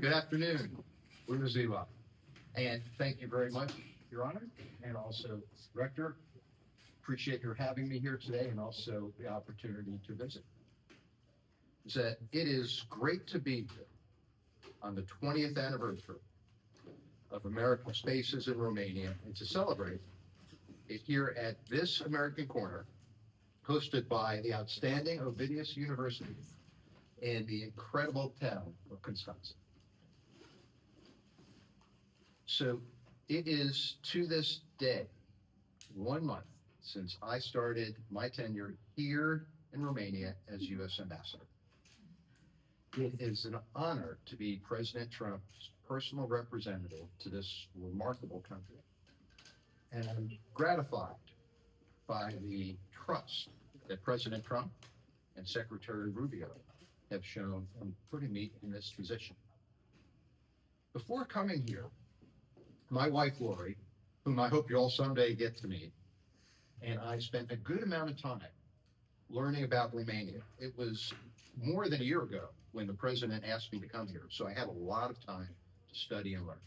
Good afternoon, Bună ziua. And thank you very much, Your Honor, and also Rector. Appreciate your having me here today and also the opportunity to visit. It is great to be here on the 20th anniversary of American Spaces in Romania and to celebrate it here at this American Corner, hosted by the outstanding Ovidius University in the incredible town of Constanța. So it is to this day 1 month since I started my tenure here in Romania as U.S. Ambassador. It is an honor to be President Trump's personal representative to this remarkable country. And I'm gratified by the trust that President Trump and Secretary Rubio have shown in putting me in this position. Before coming here, my wife, Lori, whom I hope you all someday get to meet, and I spent a good amount of time learning about Romania. It was more than a year ago when the president asked me to come here, so I had a lot of time to study and learn.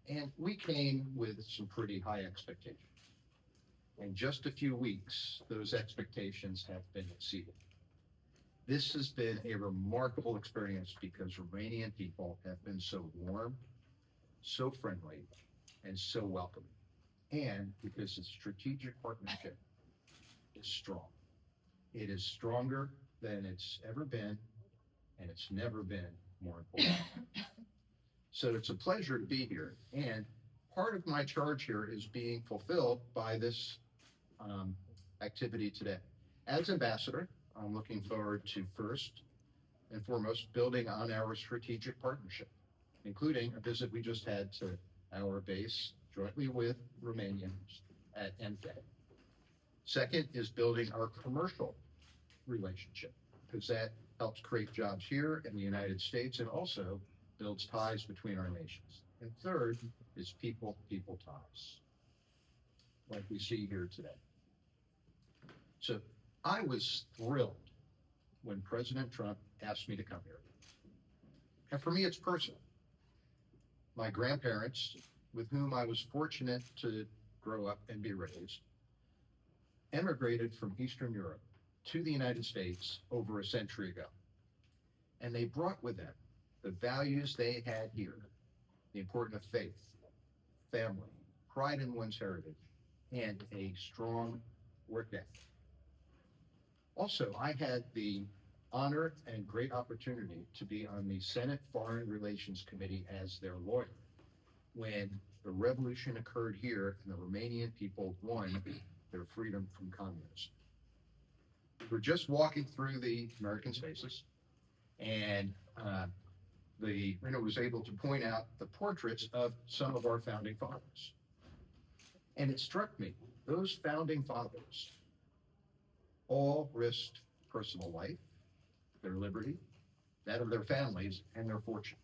And we came with some pretty high expectations. In just a few weeks, those expectations have been exceeded. This has been a remarkable experience because Romanian people have been so warm, so friendly, and so welcoming. And because the strategic partnership is strong. It is stronger than it's ever been, and it's never been more important. So it's a pleasure to be here, and part of my charge here is being fulfilled by this activity today. As ambassador, I'm looking forward to first and foremost building on our strategic partnership, including a visit we just had to our base jointly with Romanians at MFA. Second is building our commercial relationship, because that helps create jobs here in the United States and also builds ties between our nations. And third is people-people ties, like we see here today. So I was thrilled when President Trump asked me to come here. And for me, it's personal. My grandparents, with whom I was fortunate to grow up and be raised, emigrated from Eastern Europe to the United States over a century ago. And they brought with them the values they had here, the importance of faith, family, pride in one's heritage, and a strong work ethic. Also, I had the honor and great opportunity to be on the Senate Foreign Relations Committee as their lawyer when the revolution occurred here and the Romanian people won their freedom from communism. We're just walking through the American Spaces, and the winner was able to point out the portraits of some of our founding fathers. And it struck me, those founding fathers all risked personal life, their liberty, that of their families, and their fortune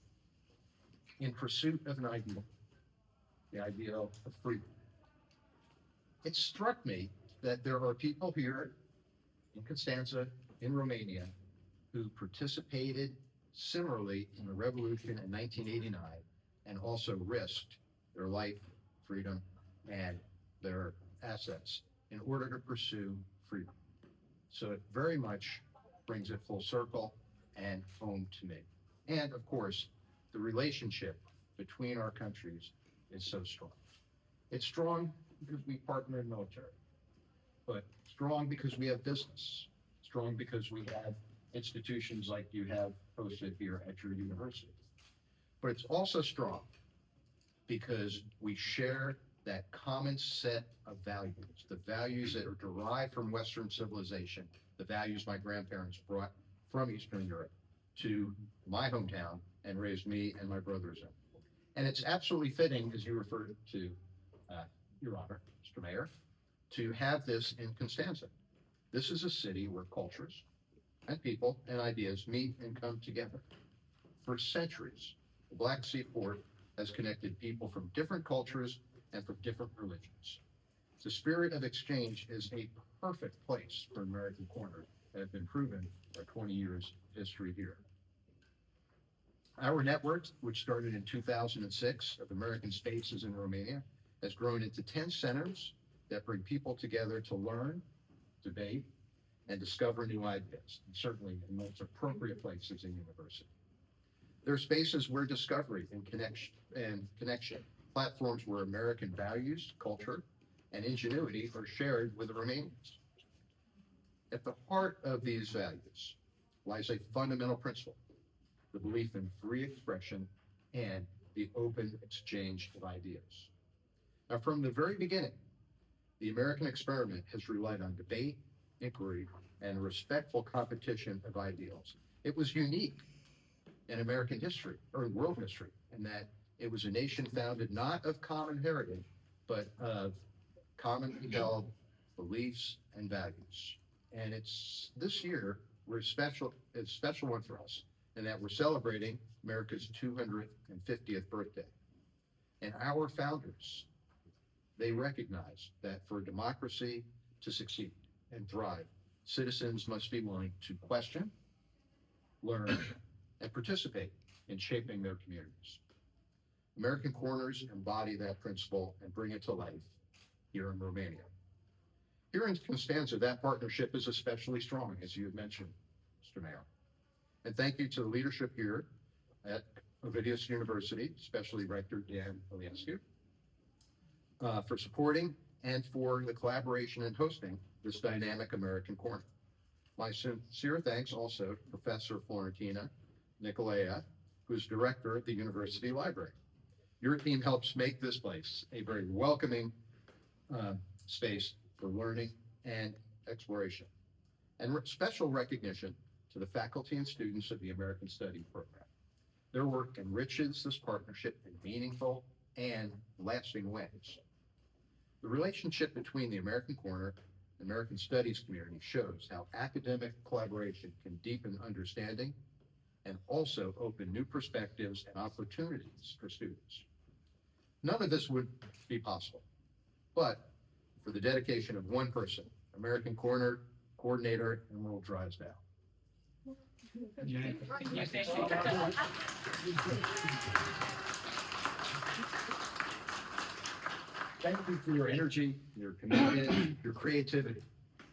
in pursuit of an ideal, the ideal of freedom. It struck me that there are people here in Constanța, in Romania, who participated similarly in the revolution in 1989 and also risked their life, freedom, and their assets in order to pursue freedom. So it very much brings it full circle and home to me. And of course, the relationship between our countries is so strong. It's strong because we partner in military, but strong because we have business, strong because we have institutions like you have hosted here at your university. But it's also strong because we share that common set of values, the values that are derived from Western civilization, the values my grandparents brought from Eastern Europe to my hometown and raised me and my brothers in. And it's absolutely fitting, as you referred to, Your Honor, Mr. Mayor, to have this in Constanța. This is a city where cultures and people and ideas meet and come together. For centuries, the Black Sea Port has connected people from different cultures and from different religions. The spirit of exchange is a perfect place for American Corner that have been proven by 20 years of history here. Our network, which started in 2006 of American Spaces in Romania, has grown into 10 centers that bring people together to learn, debate, and discover new ideas, and certainly in most appropriate places in university. There are spaces where discovery and connection, platforms where American values, culture, and ingenuity are shared with the Romanians. At the heart of these values lies a fundamental principle, the belief in free expression and the open exchange of ideas. Now, from the very beginning, the American experiment has relied on debate, inquiry, and respectful competition of ideals. It was unique in American history, or world history, in that it was a nation founded not of common heritage, but of commonly held beliefs and values. And it's this year, it's a special one for us, in that we're celebrating America's 250th birthday. And our founders, they recognize that for democracy to succeed and thrive, citizens must be willing to question, learn, and participate in shaping their communities. American Corners embody that principle and bring it to life here in Romania. Here in Constanța, that partnership is especially strong, as you had mentioned, Mr. Mayor. And thank you to the leadership here at Ovidius University, especially Rector Darryl Iliescu, for supporting and for the collaboration and hosting this dynamic American Corner. My sincere thanks also to Professor Florentina Nicolaea, who's director of the University Library. Your team helps make this place a very welcoming space for learning and exploration. And special recognition to the faculty and students of the American Studies program. Their work enriches this partnership in meaningful and lasting ways. The relationship between the American Corner and American Studies community shows how academic collaboration can deepen understanding and also open new perspectives and opportunities for students. None of this would be possible, but for the dedication of one person, American Corner Coordinator Emerald Drysdale. Thank you for your energy, your commitment, your creativity,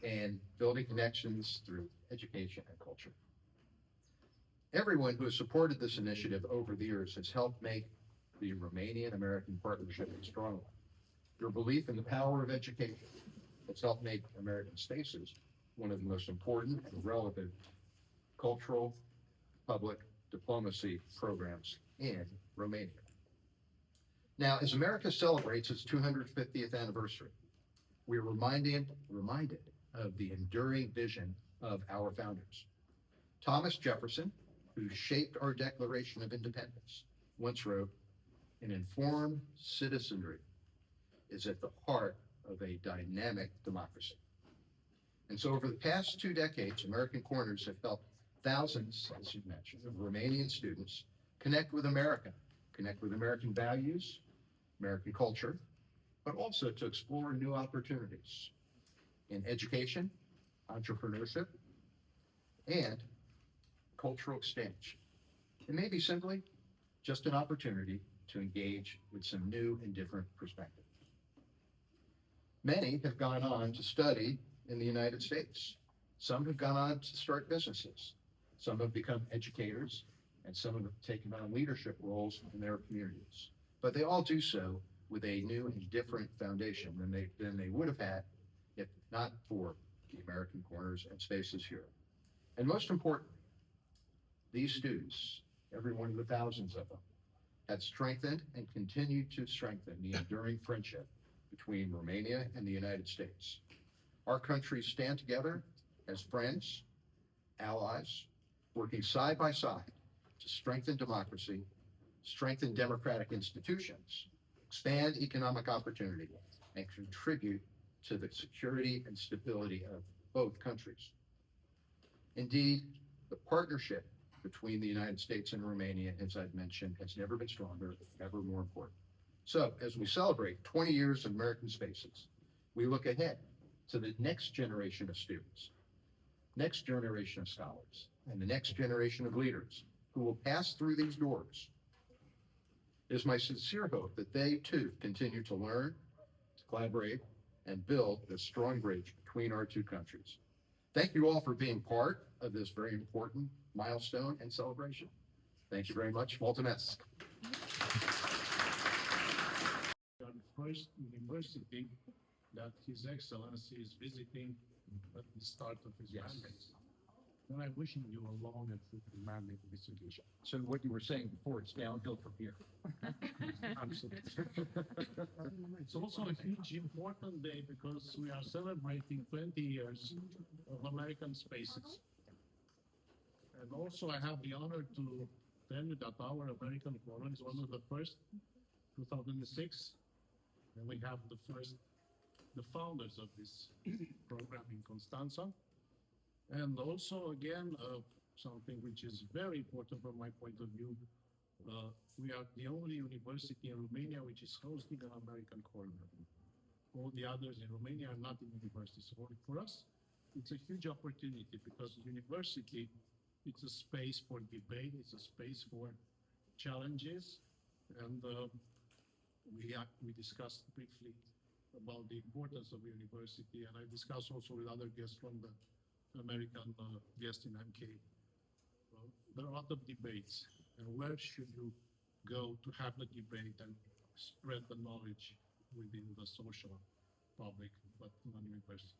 and building connections through education and culture. Everyone who has supported this initiative over the years has helped make the Romanian-American partnership a strong one. Your belief in the power of education has helped make American Spaces one of the most important and relevant cultural public diplomacy programs in Romania. Now, as America celebrates its 250th anniversary, we're reminded of the enduring vision of our founders. Thomas Jefferson, who shaped our Declaration of Independence, once wrote, "An informed citizenry is at the heart of a dynamic democracy." And so over the past 2 decades, American Corners have helped thousands, as you mentioned, of Romanian students connect with America, connect with American values, American culture, but also to explore new opportunities in education, entrepreneurship, and cultural exchange. It may be simply just an opportunity to engage with some new and different perspectives. Many have gone on to study in the United States. Some have gone on to start businesses. Some have become educators, and some have taken on leadership roles in their communities. But they all do so with a new and different foundation than they would have had if not for the American Corners and Spaces here. And most importantly, these students, every one of the thousands of them, have strengthened and continue to strengthen the enduring friendship between Romania and the United States. Our countries stand together as friends, allies, working side by side to strengthen democracy, strengthen democratic institutions, expand economic opportunity, and contribute to the security and stability of both countries. Indeed, the partnership between the United States and Romania, as I've mentioned, has never been stronger, ever more important. So, as we celebrate 20 years of American Spaces, we look ahead to the next generation of students, next generation of scholars, and the next generation of leaders who will pass through these doors. It is my sincere hope that they too continue to learn, to collaborate, and build a strong bridge between our two countries. Thank you all for being part of this very important milestone and celebration. Thank you very much. Mulțumesc. The first university that His Excellency is visiting at the start of his mandate. And I'm wishing you a long and fruitful mandate in this occasion. So what you were saying before, it's downhill from here. Absolutely. It's also a huge important day because we are celebrating 20 years of American Spaces. And also I have the honor to tell you that our American Corner is one of the first, 2006, and we have the founders of this program in Constanța. And also, again, something which is very important from my point of view, we are the only university in Romania which is hosting an American Corner. All the others in Romania are not in universities. So for us, it's a huge opportunity because university, it's a space for debate, it's a space for challenges, and we discussed briefly about the importance of university, and I discussed also with other guests from the American guest in MK. Well, there are a lot of debates, and where should you go to have the debate and spread the knowledge within the social public, but not university.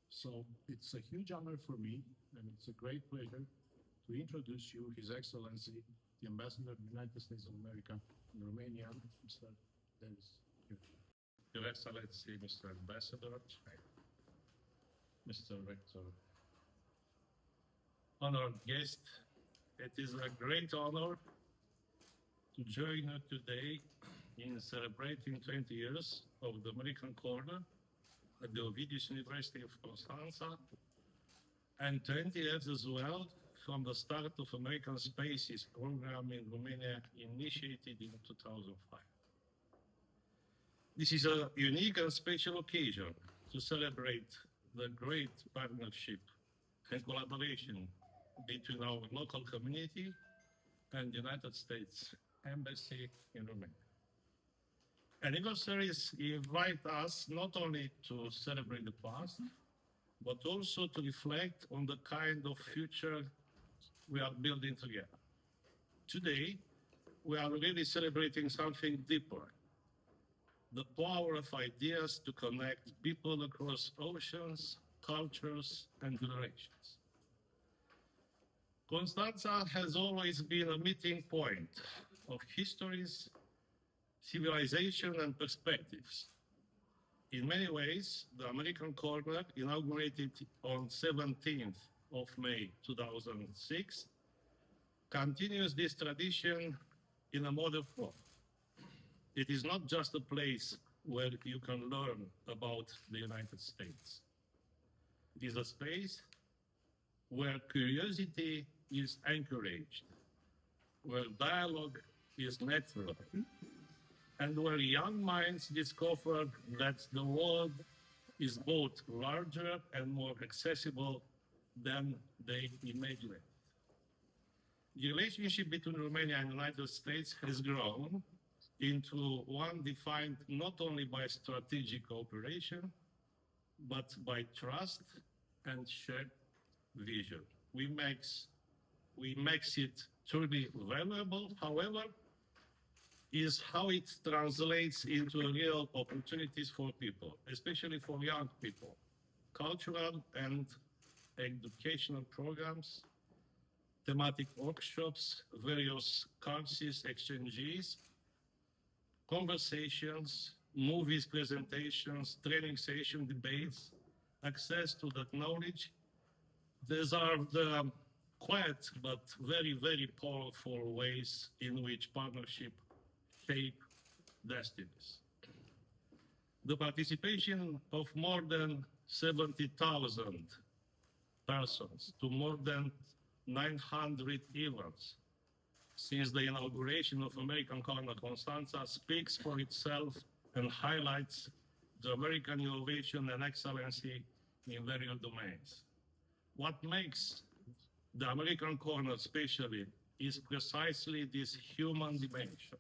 So it's a huge honor for me, and it's a great pleasure to introduce you His Excellency, the Ambassador of the United States of America in Romania, Mr. Darryl. Your Excellency, Mr. Ambassador, Mr. Rector, honored guest, it is a great honor to join you today in celebrating 20 years of the American Corner at the Ovidius University of Constanța, and 20 years as well from the start of American Spaces program in Romania, initiated in 2005. This is a unique and special occasion to celebrate the great partnership and collaboration between our local community and the United States Embassy in Romania. Anniversaries invite us not only to celebrate the past, but also to reflect on the kind of future we are building together. Today, we are really celebrating something deeper: the power of ideas to connect people across oceans, cultures, and generations. Constanța has always been a meeting point of histories, civilization, and perspectives. In many ways, the American Corner, inaugurated on 17th of May 2006, continues this tradition in a modern form. It is not just a place where you can learn about the United States. It is a space where curiosity is encouraged, where dialogue is natural, and where young minds discover that the world is both larger and more accessible than they imagined. The relationship between Romania and the United States has grown into one defined not only by strategic cooperation, but by trust and shared vision. We makes it truly valuable, however, is how it translates into real opportunities for people, especially for young people. Cultural and educational programs, thematic workshops, various courses, exchanges, conversations, movies, presentations, training session, debates, access to that knowledge. These are the quiet but very, very powerful ways in which partnership shape destinies. The participation of more than 70,000 persons to more than 900 events since the inauguration of American Corner Constanța speaks for itself and highlights the American innovation and excellency in various domains. What makes the American Corner especially is precisely this human dimension.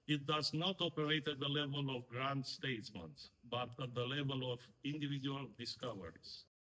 It does not operate at the level of grand statements, but at the level of individual discoveries.